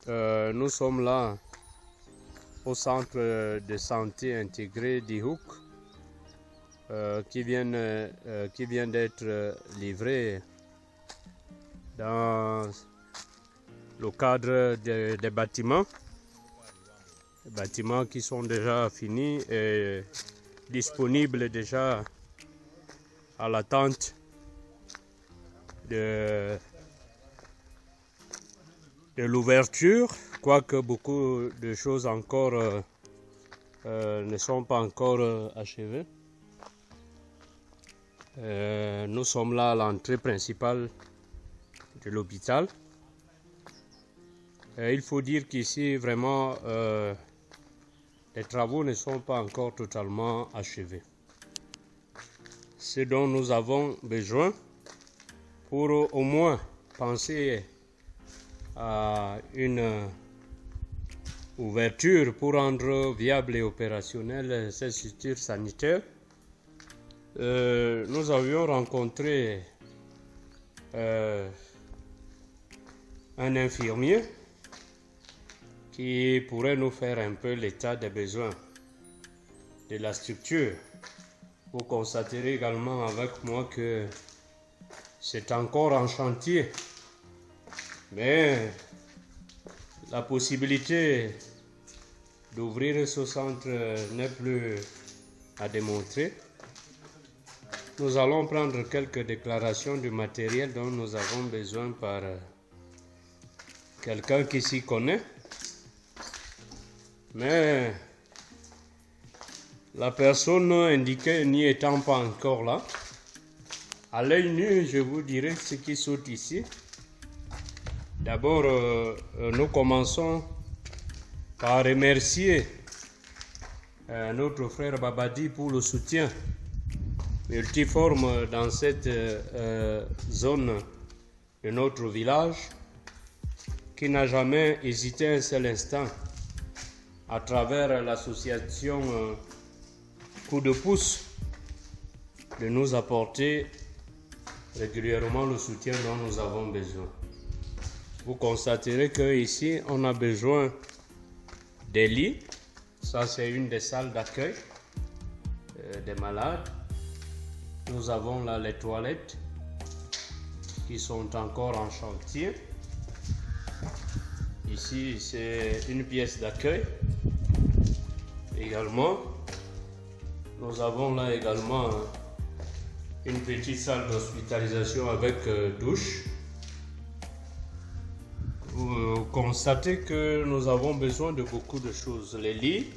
Nous sommes là au centre de santé intégré d'Ihouk qui vient d'être livré dans le cadre des bâtiments qui sont déjà finis et disponibles déjà à l'attente de l'ouverture, quoique beaucoup de choses encore ne sont pas encore achevées. Nous sommes là à l'entrée principale de l'hôpital. Il faut dire qu'ici, vraiment, les travaux ne sont pas encore totalement achevés. Ce dont nous avons besoin pour au moins penser à une ouverture pour rendre viable et opérationnelle ces structures sanitaires. Nous avions rencontré un infirmier qui pourrait nous faire un peu l'état des besoins de la structure. Vous constaterez également avec moi que c'est encore en chantier, mais la possibilité d'ouvrir ce centre n'est plus à démontrer. Nous allons prendre quelques déclarations du matériel dont nous avons besoin par quelqu'un qui s'y connaît. Mais la personne indiquée n'y étant pas encore là, à l'œil nu, je vous dirai ce qui saute ici. D'abord, nous commençons par remercier notre frère Babadi pour le soutien multiforme dans cette zone de notre village, qui n'a jamais hésité un seul instant à travers l'association Coup de pouce de nous apporter régulièrement le soutien dont nous avons besoin. Vous constaterez qu'ici, on a besoin des lits. Ça, c'est une des salles d'accueil des malades. Nous avons là les toilettes qui sont encore en chantier. Ici, c'est une pièce d'accueil. Également, nous avons là également une petite salle d'hospitalisation avec douche. Vous constatez que nous avons besoin de beaucoup de choses. Les lits,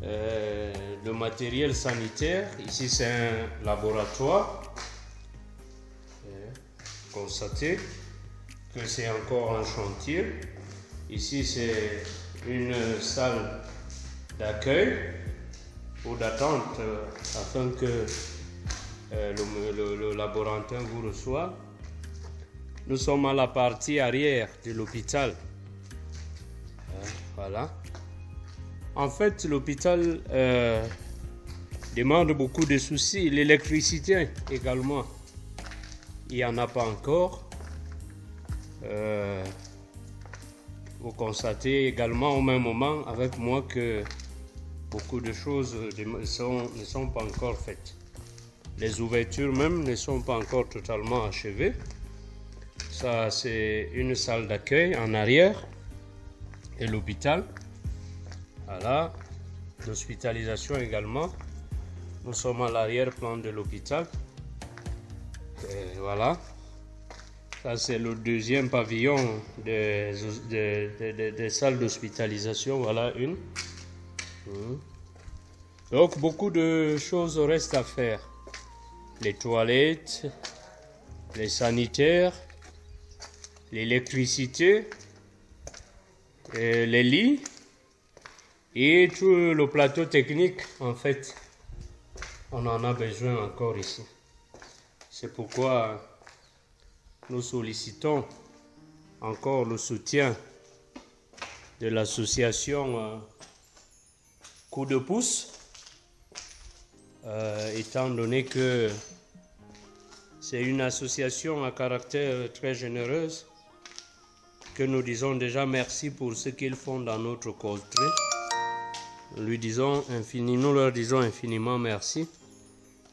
le matériel sanitaire. Ici, c'est un laboratoire. Vous constatez que c'est encore en chantier. Ici, c'est une salle d'accueil ou d'attente afin que le laborantin vous reçoive. Nous sommes à la partie arrière de l'hôpital. Voilà. En fait, l'hôpital demande beaucoup de soucis. L'électricité également, il n'y en a pas encore. Vous constatez également au même moment avec moi que beaucoup de choses ne sont pas encore faites. Les ouvertures même ne sont pas encore totalement achevées. Ça, c'est une salle d'accueil en arrière et l'hôpital. Voilà, l'hospitalisation également. Nous sommes à l'arrière-plan de l'hôpital. Et voilà. Ça, c'est le deuxième pavillon des salles d'hospitalisation. Voilà une. Donc, beaucoup de choses restent à faire. Les toilettes, les sanitaires, l'électricité, les lits et tout le plateau technique, en fait. On en a besoin encore ici. C'est pourquoi nous sollicitons encore le soutien de l'association Coup de pouce, étant donné que c'est une association à caractère très généreuse que nous disons déjà merci pour ce qu'ils font dans notre contrée. Nous leur disons infiniment merci.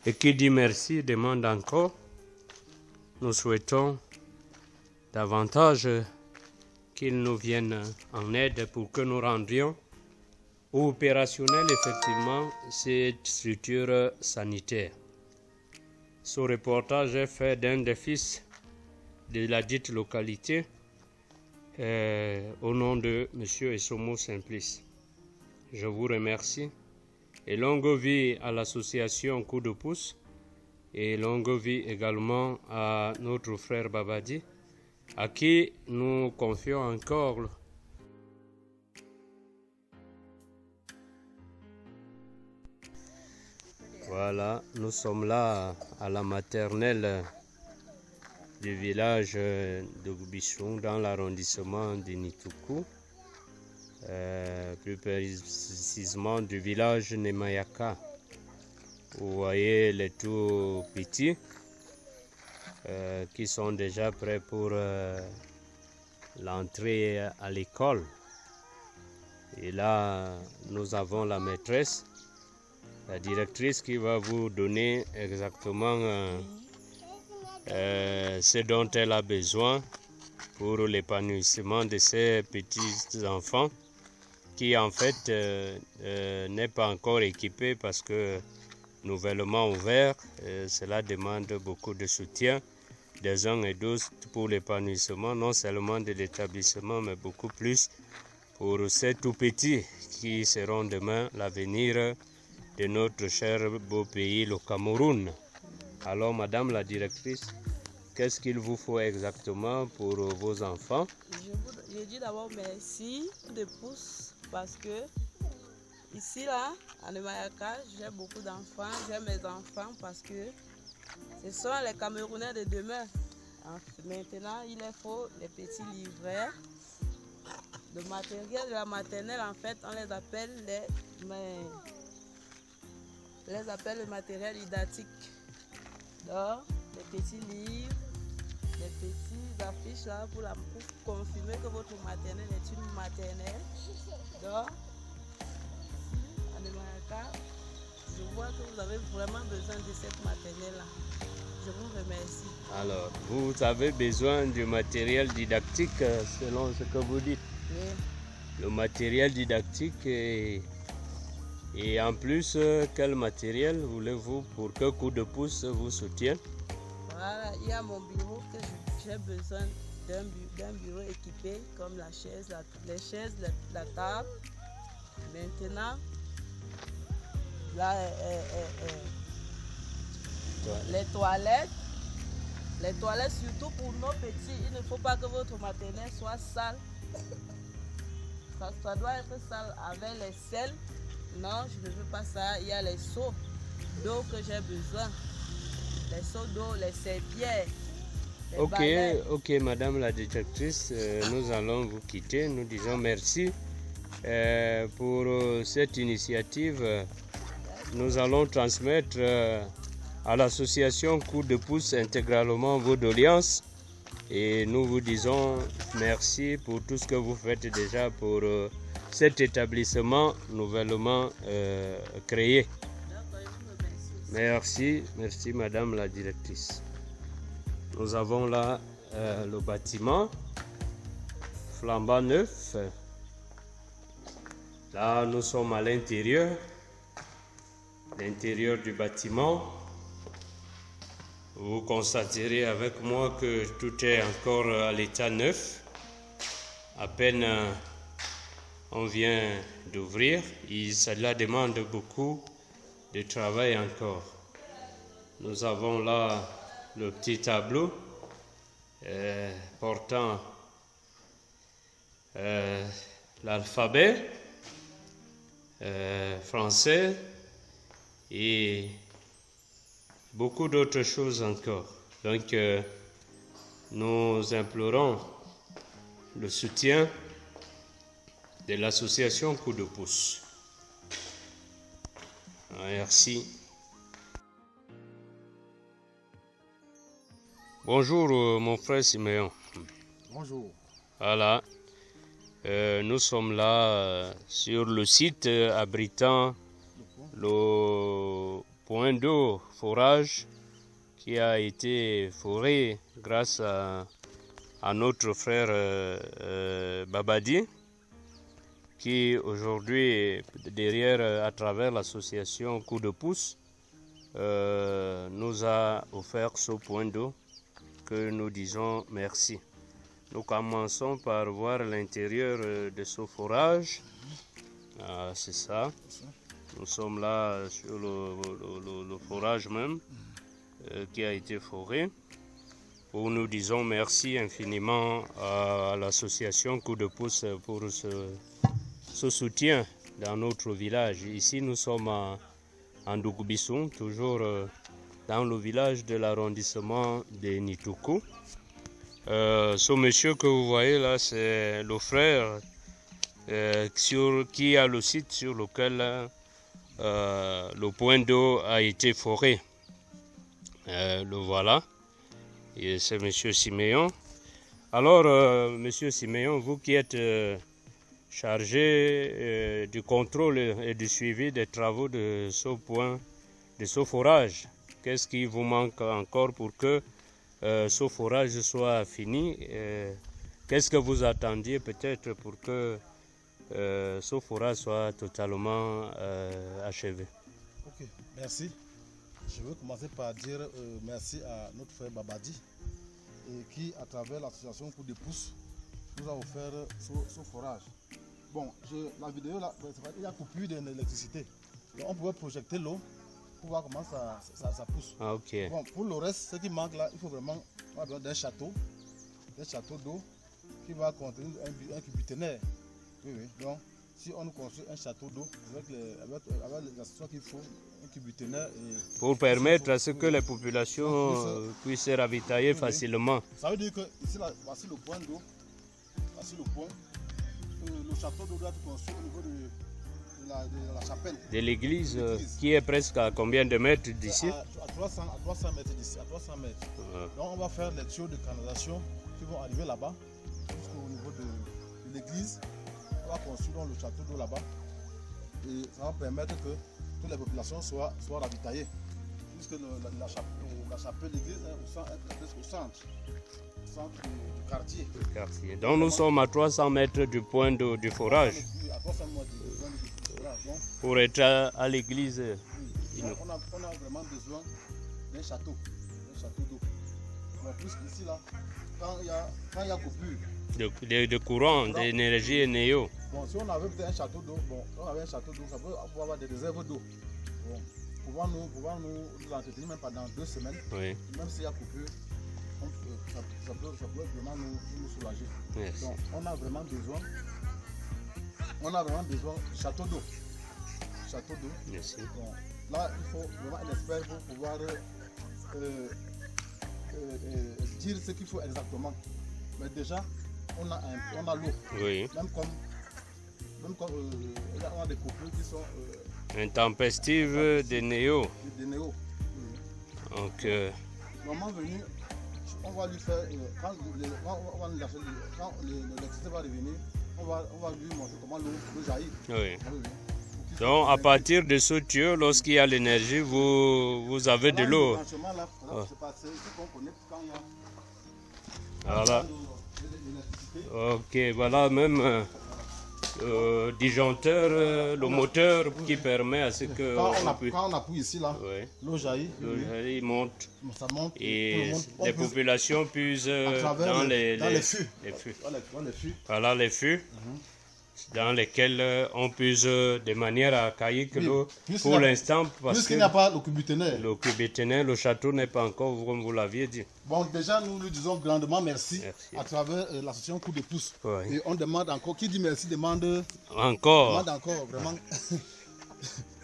Et qui dit merci demande encore. Nous souhaitons davantage qu'ils nous viennent en aide pour que nous rendions opérationnelle effectivement cette structure sanitaire. Ce reportage est fait d'un des fils de la dite localité au nom de M. Essomo Simplice. Je vous remercie et longue vie à l'association Coup de pouce et longue vie également à notre frère Babadi, à qui nous confions encore Voilà, nous sommes là à la maternelle du village de Bichon dans l'arrondissement de Nituku, plus précisément du village Nemayaka. Vous voyez les tout petits qui sont déjà prêts pour l'entrée à l'école. Et là, nous avons la maîtresse, la directrice qui va vous donner exactement ce dont elle a besoin pour l'épanouissement de ces petits enfants qui en fait n'est pas encore équipé parce que nouvellement ouvert, cela demande beaucoup de soutien des uns et d'autres pour l'épanouissement non seulement de l'établissement mais beaucoup plus pour ces tout petits qui seront demain l'avenir de notre cher beau pays, le Cameroun. Alors, Madame la directrice, qu'est-ce qu'il vous faut exactement pour vos enfants? Je dis d'abord merci de pouces parce que ici, là, à Nemayaka, j'ai beaucoup d'enfants, j'ai mes enfants parce que ce sont les Camerounais de demain. Maintenant, il leur faut les petits livrets. Le matériel de la maternelle, en fait, on les appelle le matériel didactique. Donc, les petits livres, les petites affiches là pour confirmer que votre maternelle est une maternelle. Donc, à Nemayaka, je vois que vous avez vraiment besoin de cette maternelle là. Je vous remercie. Alors, vous avez besoin du matériel didactique selon ce que vous dites. Oui. Le matériel didactique et en plus, quel matériel voulez-vous pour que Coup de pouce vous soutienne? Voilà, il y a mon bureau que j'ai besoin d'un bureau équipé comme la chaise, les chaises, la table. Maintenant, là, les toilettes surtout pour nos petits. Il ne faut pas que votre maternelle soit sale. Ça doit être sale avec les sels. Non, je ne veux pas ça. Il y a les seaux d'eau que j'ai besoin. Les seaux d'eau, les serpillères. Ok, Madame la directrice, nous allons vous quitter. Nous disons merci pour cette initiative. Nous allons transmettre à l'association Coup de pouce intégralement vos doléances et nous vous disons merci pour tout ce que vous faites déjà pour cet établissement nouvellement créé. Merci Madame la directrice. Nous avons là le bâtiment flambant neuf. Là, nous sommes à l'intérieur du bâtiment. Vous constaterez avec moi que tout est encore à l'état neuf. À peine on vient d'ouvrir. Cela demande beaucoup de travail encore. Nous avons là le petit tableau portant l'alphabet français et beaucoup d'autres choses encore. Donc, nous implorons le soutien de l'association Coup de pouce. Merci. Bonjour, mon frère Siméon. Bonjour. Voilà. Nous sommes là sur le site abritant le point d'eau forage qui a été foré grâce à notre frère Babadi, qui aujourd'hui, derrière, à travers l'association Coup de pouce, nous a offert ce point d'eau que nous disons merci. Nous commençons par voir l'intérieur de ce forage. C'est ça. Nous sommes là sur le forage même qui a été foré. Où nous disons merci infiniment à l'association Coup de pouce pour ce soutien dans notre village. Ici, nous sommes en Doukoubissou, toujours dans le village de l'arrondissement de Nitoukou. Ce monsieur que vous voyez là, c'est le frère qui a le site sur lequel le point d'eau a été foré. Le voilà. Et c'est monsieur Siméon. Alors, monsieur Siméon, vous qui êtes chargé du contrôle et du suivi des travaux de ce point, de ce forage, qu'est-ce qui vous manque encore pour que ce forage soit fini? Qu'est-ce que vous attendiez peut-être pour que ce forage soit totalement achevé? Ok, merci. Je veux commencer par dire merci à notre frère Babadi qui, à travers l'association Coup de pouce, nous a offert ce forage. Bon, la vidéo là, il y a coupure d'électricité. On pouvait projeter l'eau pour voir comment ça pousse. Ah, ok. Bon, pour le reste, ce qui manque là, il faut vraiment d'un château d'eau qui va contenir un cubiténaire. Oui, oui. Donc, si on construit un château d'eau avec les accessoires qu'il faut, un cubiténaire. Pour permettre à ce que les populations puissent se ravitailler facilement. Ça veut dire que ici, là, voici le point d'eau. Voici le point. Le château d'eau doit être construit au niveau de la chapelle. De l'église qui est presque à combien de mètres d'ici? À 300 mètres d'ici, à 300 mètres. Donc on va faire les tuyaux de canalisation qui vont arriver là-bas, jusqu'au niveau de l'église. On va construire le château d'eau là-bas. Et ça va permettre que toutes les populations soient ravitaillées. Puisque la chapelle de l'église est au centre du quartier. Donc nous sommes à 300 mètres du point du forage. Oui, à 300 mètres du point du forage. Donc, pour être à l'église. Oui. On a vraiment besoin d'un château d'eau. Bon, puisqu'ici là, quand il y a coupure de courant, d'énergie et néo. Bon, si on avait peut-être un château d'eau, ça peut avoir des réserves d'eau. Bon, pouvoir nous entretenir même pendant 2 semaines, oui. Même s'il y a coupure, ça peut vraiment nous soulager. Yes. Donc, on a vraiment besoin du château d'eau. Merci. Bon, là, il faut vraiment un expert pour pouvoir dire ce qu'il faut exactement. Mais déjà, on a l'eau. Oui. Même comme il y a des coupures qui sont intempestives de néo. Des néo. Donc, moment venu, on va lui faire quand l'électricité va revenir, on va lui montrer comment l'eau jaillit. Oui. Donc à partir de ce tuyau, lorsqu'il y a l'énergie, vous avez de l'eau. Voilà. Ok, voilà même disjoncteur, le moteur qui permet à ce que... Quand on appuie ici, là, oui. L'eau jaillit. Il monte. Ça monte. Et les populations puissent dans les fûts. Voilà les fûts. Dans lesquels on puise de manière archaïque l'eau pour l'instant parce qu'il n'y a pas le cubiténaire. Le cubiténaire, le château n'est pas encore comme vous l'aviez dit. Bon, déjà nous lui disons grandement merci. À travers l'association Coup de pouce. Oui. Et on demande encore, qui dit merci demande encore. Vraiment.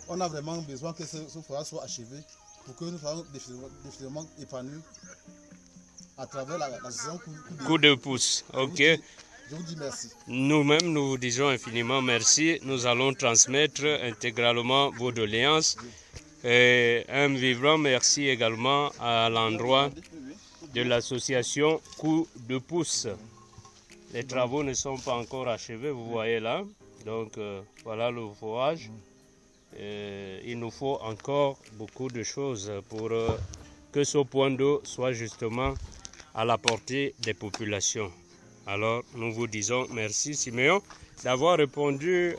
On a vraiment besoin que ce forage soit achevé pour que nous soyons définitivement épanouis à travers l'association Coup de pouce. Ok. Je vous dis merci. Nous-mêmes, nous vous disons infiniment merci. Nous allons transmettre intégralement vos doléances. Et un vibrant merci également à l'endroit de l'association Coup de pouce. Les travaux ne sont pas encore achevés, vous voyez là. Donc voilà le forage. Il nous faut encore beaucoup de choses pour que ce point d'eau soit justement à la portée des populations. Alors nous vous disons merci Siméon d'avoir répondu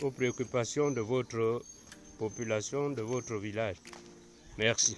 aux préoccupations de votre population, de votre village. Merci.